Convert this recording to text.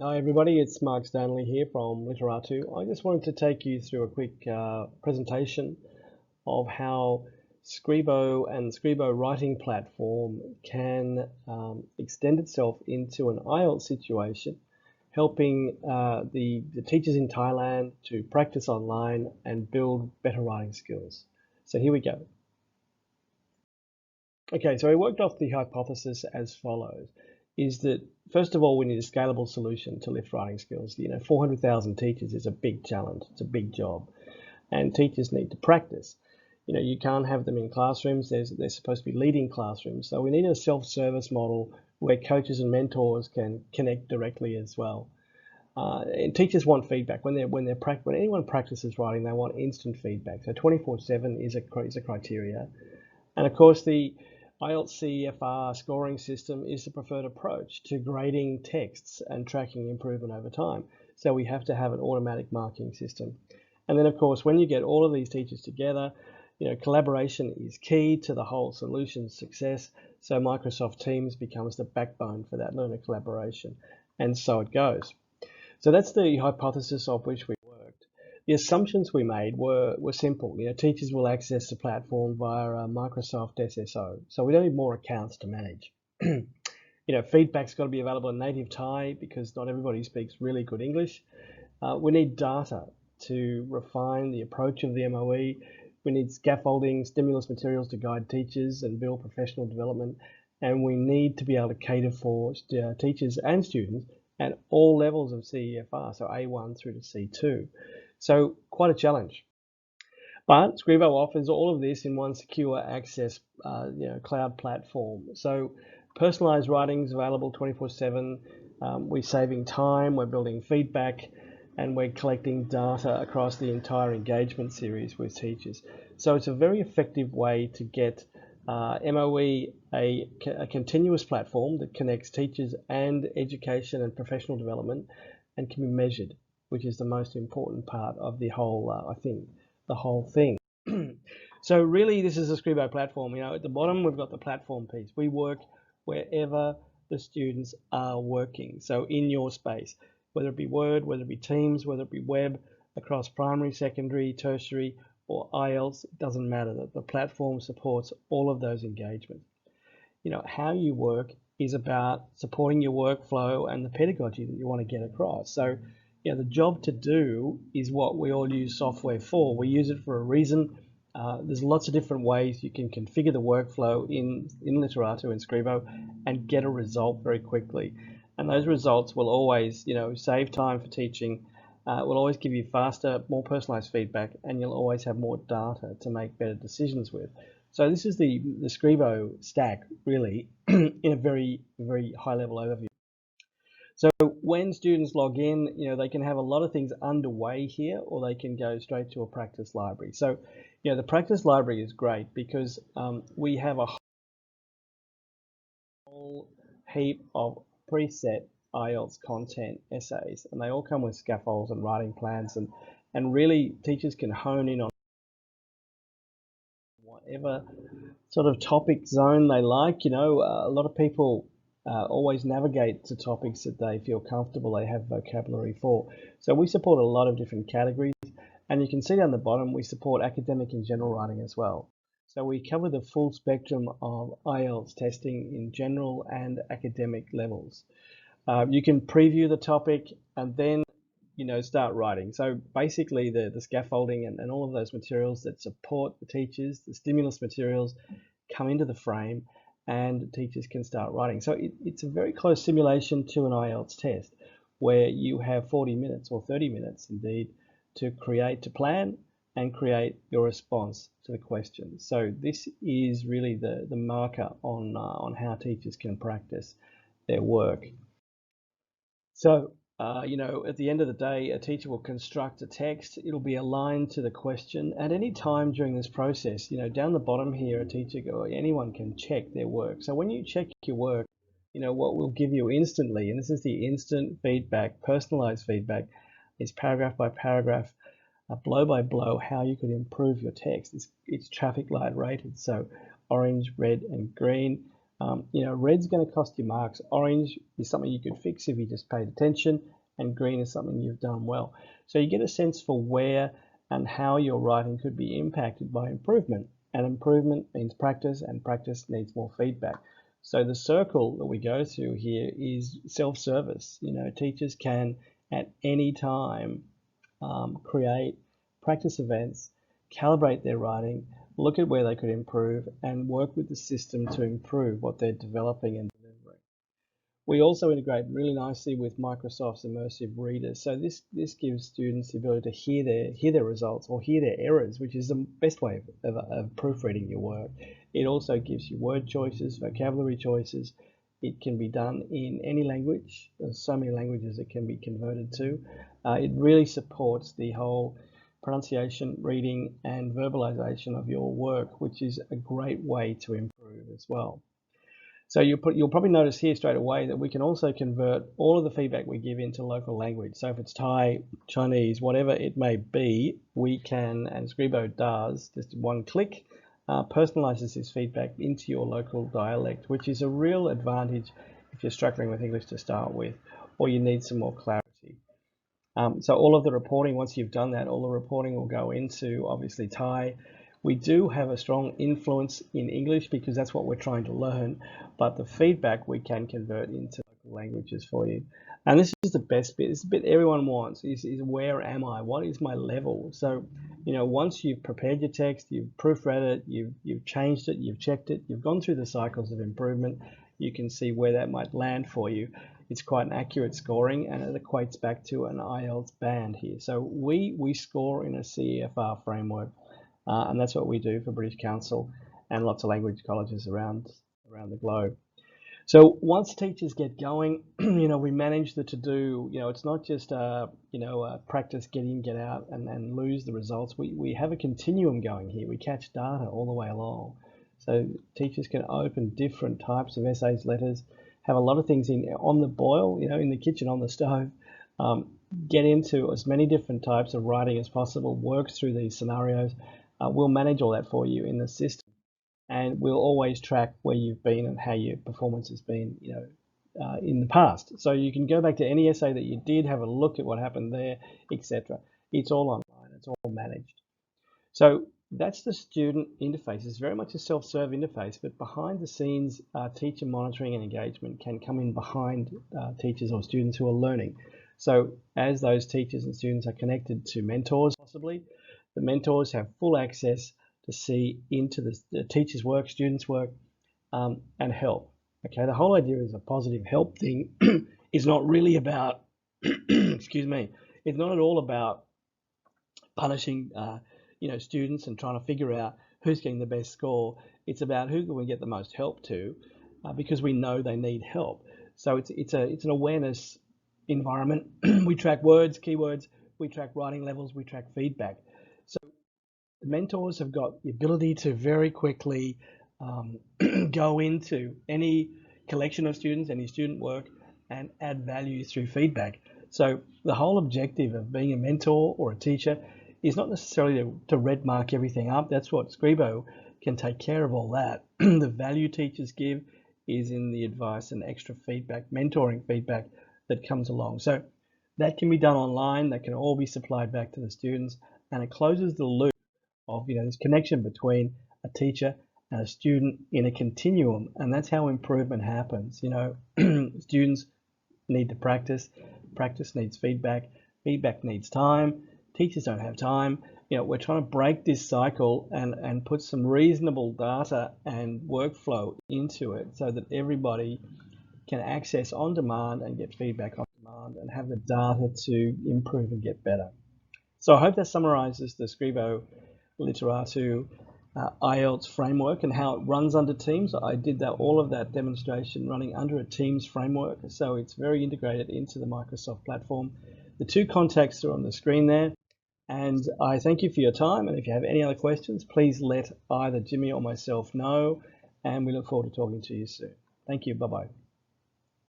Hi everybody, it's Mark Stanley here from Literatu. I just wanted to take you through a quick presentation of how Scribo and the Scribo writing platform can extend itself into an IELTS situation, helping the teachers in Thailand to practice online and build better writing skills. So here we go. Okay, so I worked off the hypothesis as follows, is that first of all, we need a scalable solution to lift writing skills. 400,000 teachers is a big challenge. It's a big job. And teachers need to practice. You can't have them in classrooms. They're supposed to be leading classrooms. So we need a self-service model where coaches and mentors can connect directly as well. And teachers want feedback. When anyone practices writing, they want instant feedback. So 24/7 is a criteria. And of course, the IELTS CEFR scoring system is the preferred approach to grading texts and tracking improvement over time. So we have to have an automatic marking system. And then, of course, when you get all of these teachers together, collaboration is key to the whole solution's success. So Microsoft Teams becomes the backbone for that learner collaboration. And so it goes. So that's the hypothesis of which we worked. The assumptions we made were simple. Teachers will access the platform via a Microsoft SSO. So we don't need more accounts to manage. Feedback's got to be available in native Thai because not everybody speaks really good English. We need data to refine the approach of the MOE. We need scaffolding, stimulus materials to guide teachers and build professional development. And we need to be able to cater for teachers and students at all levels of CEFR, so A1 through to C2. So quite a challenge. But Scribo offers all of this in one secure access cloud platform. So personalized writing is available 24/7. We're saving time, we're building feedback, and we're collecting data across the entire engagement series with teachers. So it's a very effective way to get MOE a continuous platform that connects teachers and education and professional development and can be measured, which is the most important part of the whole, I think, the whole thing. So really, this is a Scribo platform. At the bottom, we've got the platform piece. We work wherever the students are working. So in your space, whether it be Word, whether it be Teams, whether it be web, across primary, secondary, tertiary, or IELTS, it doesn't matter. That the platform supports all of those engagements. How you work is about supporting your workflow and the pedagogy that you want to get across. So, the job to do is what we all use software for. We use it for a reason. There's lots of different ways you can configure the workflow in Literatu and Scribo and get a result very quickly. And those results will always, save time for teaching, will always give you faster, more personalized feedback, and you'll always have more data to make better decisions with. So this is the Scribo stack, really, in a very, very high-level overview. So when students log in, they can have a lot of things underway here, or they can go straight to a practice library. So, the practice library is great because we have a whole heap of preset IELTS content essays, and they all come with scaffolds and writing plans, and really teachers can hone in on whatever sort of topic zone they like. A lot of people always navigate to topics that they feel comfortable, they have vocabulary for. So we support a lot of different categories, and you can see down the bottom we support academic and general writing as well. So we cover the full spectrum of IELTS testing in general and academic levels. You can preview the topic and then start writing. So basically the scaffolding and all of those materials that support the teachers, the stimulus materials, come into the frame and teachers can start writing. So it's a very close simulation to an IELTS test where you have 40 minutes or 30 minutes indeed to plan and create your response to the questions. So this is really the marker on how teachers can practice their work. So, at the end of the day, a teacher will construct a text. It'll be aligned to the question at any time during this process. Down the bottom here, a teacher or anyone can check their work. So when you check your work, what we'll give you instantly, and this is the instant feedback, personalized feedback, is paragraph by paragraph, blow by blow, how you could improve your text. It's traffic light rated, so orange, red, and green. Red's going to cost you marks. Orange is something you could fix if you just paid attention, and green is something you've done well. So you get a sense for where and how your writing could be impacted by improvement. And improvement means practice, and practice needs more feedback. So the circle that we go through here is self-service. Teachers can at any time create practice events, calibrate their writing, look at where they could improve, and work with the system to improve what they're developing and delivering. We also integrate really nicely with Microsoft's immersive readers. So this gives students the ability to hear their results or hear their errors, which is the best way of proofreading your work. It also gives you word choices, vocabulary choices. It can be done in any language. There's so many languages it can be converted to. It really supports the whole pronunciation, reading, and verbalization of your work, which is a great way to improve as well. So you'll probably notice here straight away that we can also convert all of the feedback we give into local language. So if it's Thai, Chinese, whatever it may be, we can, and Scribo does, just one click, personalizes this feedback into your local dialect, which is a real advantage if you're struggling with English to start with, or you need some more clarity. So all of the reporting, once you've done that, all the reporting will go into, obviously, Thai. We do have a strong influence in English because that's what we're trying to learn, but the feedback we can convert into local languages for you. And this is the best bit. It's the bit everyone wants, is where am I? What is my level? So, once you've prepared your text, you've proofread it, you've changed it, you've checked it, you've gone through the cycles of improvement, you can see where that might land for you. It's quite an accurate scoring, and it equates back to an IELTS band here. So we score in a CEFR framework. And that's what we do for British Council and lots of language colleges around the globe. So once teachers get going, we manage the to-do. It's not just practice, get in, get out, and lose the results. We have a continuum going here. We catch data all the way along. So teachers can open different types of essays, letters, have a lot of things on the boil, in the kitchen, on the stove. Get into as many different types of writing as possible, work through these scenarios. We'll manage all that for you in the system, and we'll always track where you've been and how your performance has been, in the past. So you can go back to any essay that you did, have a look at what happened there, etc. It's all online, it's all managed. So that's the student interface. It's very much a self-serve interface, but behind the scenes, teacher monitoring and engagement can come in behind teachers or students who are learning. So as those teachers and students are connected to mentors, possibly, the mentors have full access to see into the teacher's work, students' work, and help. Okay, the whole idea is a positive help thing is not really about, excuse me, it's not at all about punishing, students and trying to figure out who's getting the best score. It's about who can we get the most help to, because we know they need help. So it's an awareness environment. We track words, keywords, we track writing levels, we track feedback. So the mentors have got the ability to very quickly go into any collection of students, any student work, and add value through feedback. So the whole objective of being a mentor or a teacher is not necessarily to red mark everything up. That's what Scribo can take care of all that. The value teachers give is in the advice and extra feedback, mentoring feedback that comes along. So that can be done online, that can all be supplied back to the students, and it closes the loop of this connection between a teacher and a student in a continuum, and that's how improvement happens. Students need to practice needs feedback needs time, teachers don't have time. We're trying to break this cycle and put some reasonable data and workflow into it so that everybody can access on demand and get feedback on demand and have the data to improve and get better. So I hope that summarizes the Scribo Literatu IELTS framework and how it runs under Teams. I did all of that demonstration running under a Teams framework, so it's very integrated into the Microsoft platform. The two contacts are on the screen there, and I thank you for your time, and if you have any other questions, please let either Jimmy or myself know, and we look forward to talking to you soon. Thank you. Bye-bye.